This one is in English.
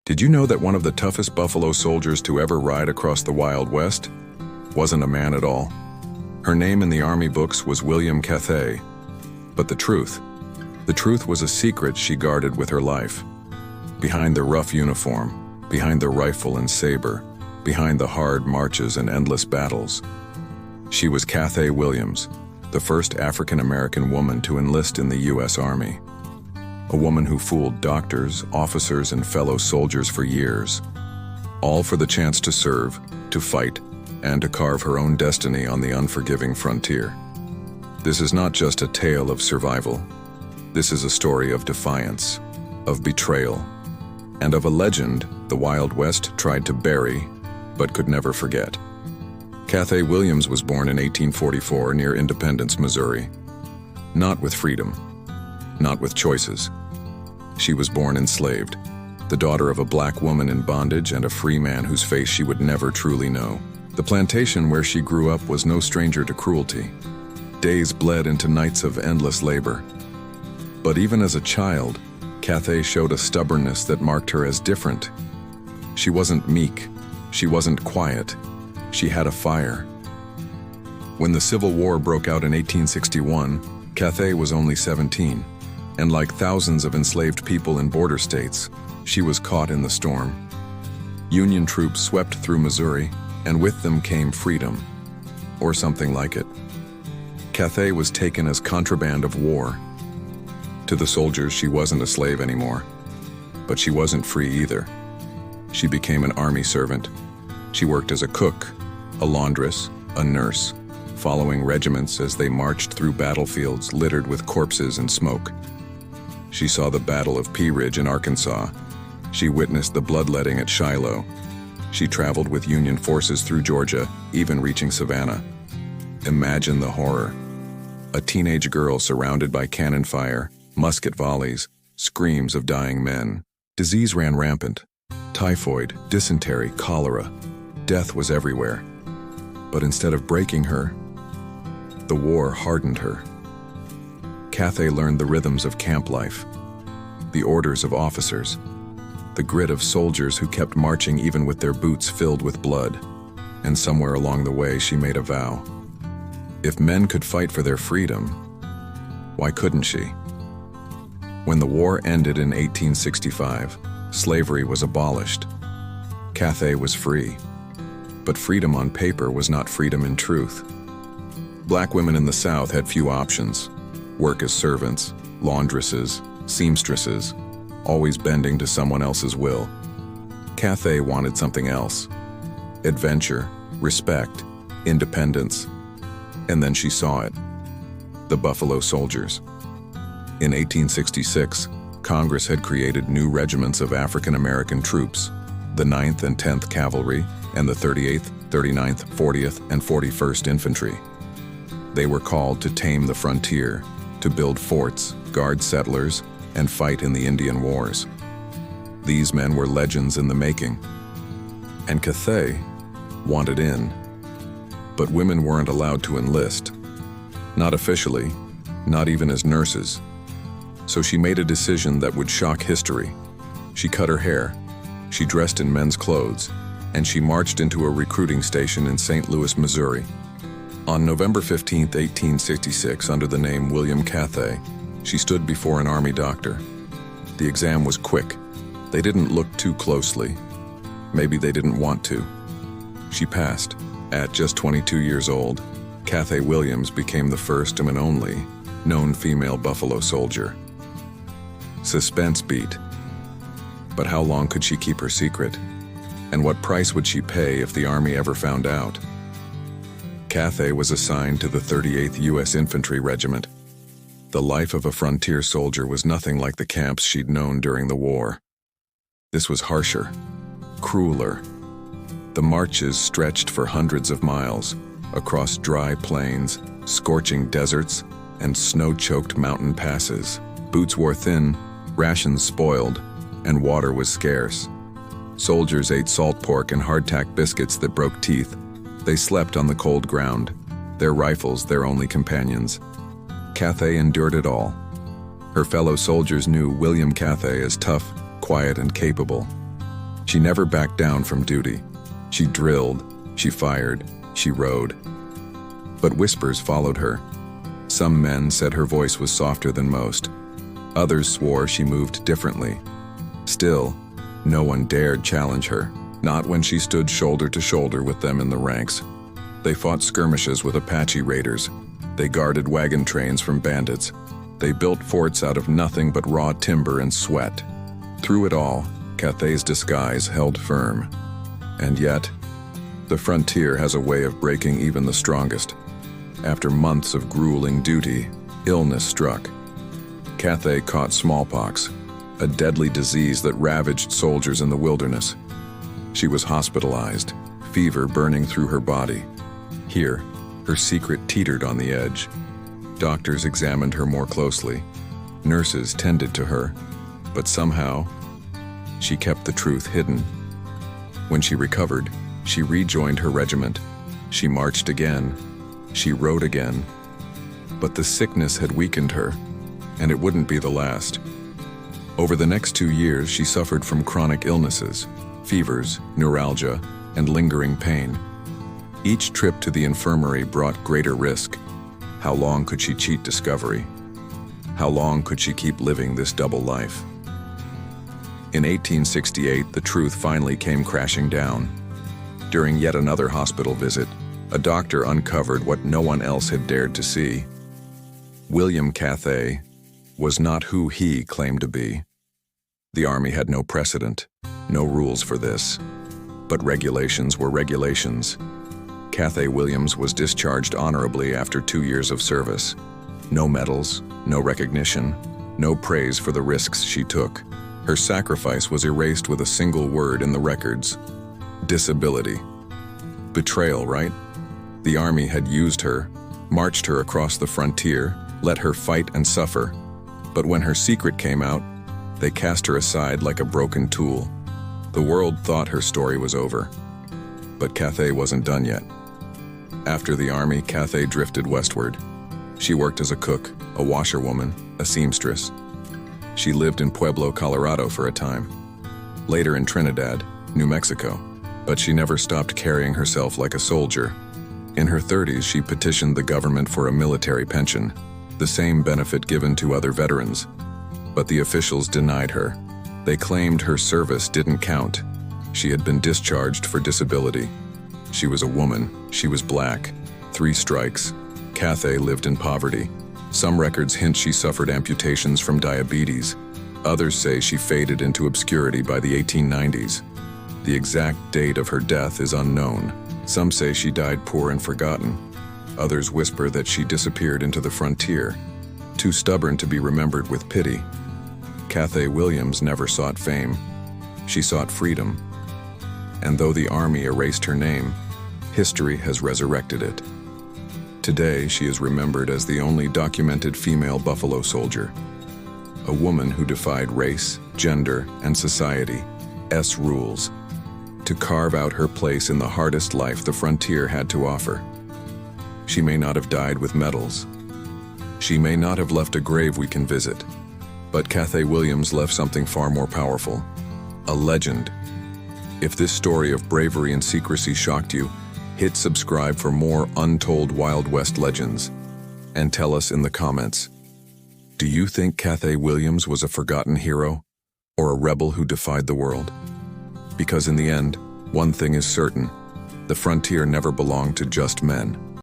Did you know that one of the toughest buffalo soldiers to ever ride across the Wild West wasn't a man at all? Her name in the army books was William Cathay. But the truth was a secret she guarded with her life. Behind the rough uniform, behind the rifle and saber, behind the hard marches and endless battles, she was Cathay Williams, the first African-American woman to enlist in the U.S. Army. A woman who fooled doctors, officers, and fellow soldiers for years, all for the chance to serve, to fight, and to carve her own destiny on the unforgiving frontier. This is not just a tale of survival. This is a story of defiance, of betrayal, and of a legend the Wild West tried to bury, but could never forget. Cathay Williams was born in 1844 near Independence, Missouri. Not with freedom, not with choices. She was born enslaved, the daughter of a black woman in bondage and a free man whose face she would never truly know. The plantation where she grew up was no stranger to cruelty. Days bled into nights of endless labor. But even as a child, Cathay showed a stubbornness that marked her as different. She wasn't meek, she wasn't quiet, she had a fire. When the Civil War broke out in 1861, Cathay was only 17, and like thousands of enslaved people in border states, she was caught in the storm. Union troops swept through Missouri, and with them came freedom, or something like it. Cathay was taken as contraband of war. To the soldiers, she wasn't a slave anymore, but she wasn't free either. She became an army servant. She worked as a cook, a laundress, a nurse, following regiments as they marched through battlefields littered with corpses and smoke. She saw the Battle of Pea Ridge in Arkansas. She witnessed the bloodletting at Shiloh. She traveled with Union forces through Georgia, even reaching Savannah. Imagine the horror. A teenage girl surrounded by cannon fire, musket volleys, screams of dying men. Disease ran rampant. Typhoid, dysentery, cholera. Death was everywhere. But instead of breaking her, the war hardened her. Cathay learned the rhythms of camp life, the orders of officers, the grit of soldiers who kept marching even with their boots filled with blood. And somewhere along the way, she made a vow. If men could fight for their freedom, why couldn't she? When the war ended in 1865, slavery was abolished. Cathay was free. But freedom on paper was not freedom in truth. Black women in the South had few options. Work as servants, laundresses, seamstresses, always bending to someone else's will. Cathay wanted something else. Adventure, respect, independence. And then she saw it. The Buffalo Soldiers. In 1866, Congress had created new regiments of African-American troops, the 9th and 10th Cavalry, and the 38th, 39th, 40th, and 41st Infantry. They were called to tame the frontier, to build forts, guard settlers, and fight in the Indian Wars. These men were legends in the making. And Cathay wanted in. But women weren't allowed to enlist. Not officially, not even as nurses. So she made a decision that would shock history. She cut her hair, she dressed in men's clothes, and she marched into a recruiting station in St. Louis, Missouri. On November 15, 1866, under the name William Cathay, she stood before an army doctor. The exam was quick. They didn't look too closely. Maybe they didn't want to. She passed. At just 22 years old, Cathay Williams became the first and only known female Buffalo Soldier. Suspense beat. But how long could she keep her secret? And what price would she pay if the Army ever found out? Cathay was assigned to the 38th U.S. Infantry Regiment. The life of a frontier soldier was nothing like the camps she'd known during the war. This was harsher, crueler. The marches stretched for hundreds of miles, across dry plains, scorching deserts, and snow-choked mountain passes. Boots wore thin, rations spoiled, and water was scarce. Soldiers ate salt pork and hardtack biscuits that broke teeth. They slept on the cold ground, their rifles their only companions. Cathay endured it all. Her fellow soldiers knew William Cathay as tough, quiet, and capable. She never backed down from duty. She drilled, she fired, she rode. But whispers followed her. Some men said her voice was softer than most. Others swore she moved differently. Still, no one dared challenge her, not when she stood shoulder to shoulder with them in the ranks. They fought skirmishes with Apache raiders. They guarded wagon trains from bandits. They built forts out of nothing but raw timber and sweat. Through it all, Cathay's disguise held firm. And yet, the frontier has a way of breaking even the strongest. After months of grueling duty, illness struck. Cathay caught smallpox, a deadly disease that ravaged soldiers in the wilderness. She was hospitalized, fever burning through her body. Here, her secret teetered on the edge. Doctors examined her more closely. Nurses tended to her, but somehow, she kept the truth hidden. When she recovered, she rejoined her regiment. She marched again. She rode again. But the sickness had weakened her, and it wouldn't be the last. Over the next 2 years, she suffered from chronic illnesses, fevers, neuralgia, and lingering pain. Each trip to the infirmary brought greater risk. How long could she cheat discovery? How long could she keep living this double life? In 1868, the truth finally came crashing down. During yet another hospital visit, a doctor uncovered what no one else had dared to see. William Cathay was not who he claimed to be. The Army had no precedent, no rules for this. But regulations were regulations. Cathay Williams was discharged honorably after 2 years of service. No medals, no recognition, no praise for the risks she took. Her sacrifice was erased with a single word in the records: disability. Betrayal, right? The Army had used her, marched her across the frontier, let her fight and suffer. But when her secret came out, they cast her aside like a broken tool. The world thought her story was over. But Cathay wasn't done yet. After the Army, Cathay drifted westward. She worked as a cook, a washerwoman, a seamstress. She lived in Pueblo, Colorado for a time. Later in Trinidad, New Mexico. But she never stopped carrying herself like a soldier. In her 30s, she petitioned the government for a military pension, the same benefit given to other veterans. But the officials denied her. They claimed her service didn't count. She had been discharged for disability. She was a woman. She was black. 3 strikes. Cathay lived in poverty. Some records hint she suffered amputations from diabetes. Others say she faded into obscurity by the 1890s. The exact date of her death is unknown. Some say she died poor and forgotten. Others whisper that she disappeared into the frontier, too stubborn to be remembered with pity. Cathay Williams never sought fame. She sought freedom. And though the Army erased her name, history has resurrected it. Today, she is remembered as the only documented female Buffalo soldier, a woman who defied race, gender, and society's rules to carve out her place in the hardest life the frontier had to offer. She may not have died with medals. She may not have left a grave we can visit. But Cathay Williams left something far more powerful: a legend. If this story of bravery and secrecy shocked you, hit subscribe for more untold Wild West legends. And tell us in the comments, do you think Cathay Williams was a forgotten hero or a rebel who defied the world? Because in the end, one thing is certain: the frontier never belonged to just men.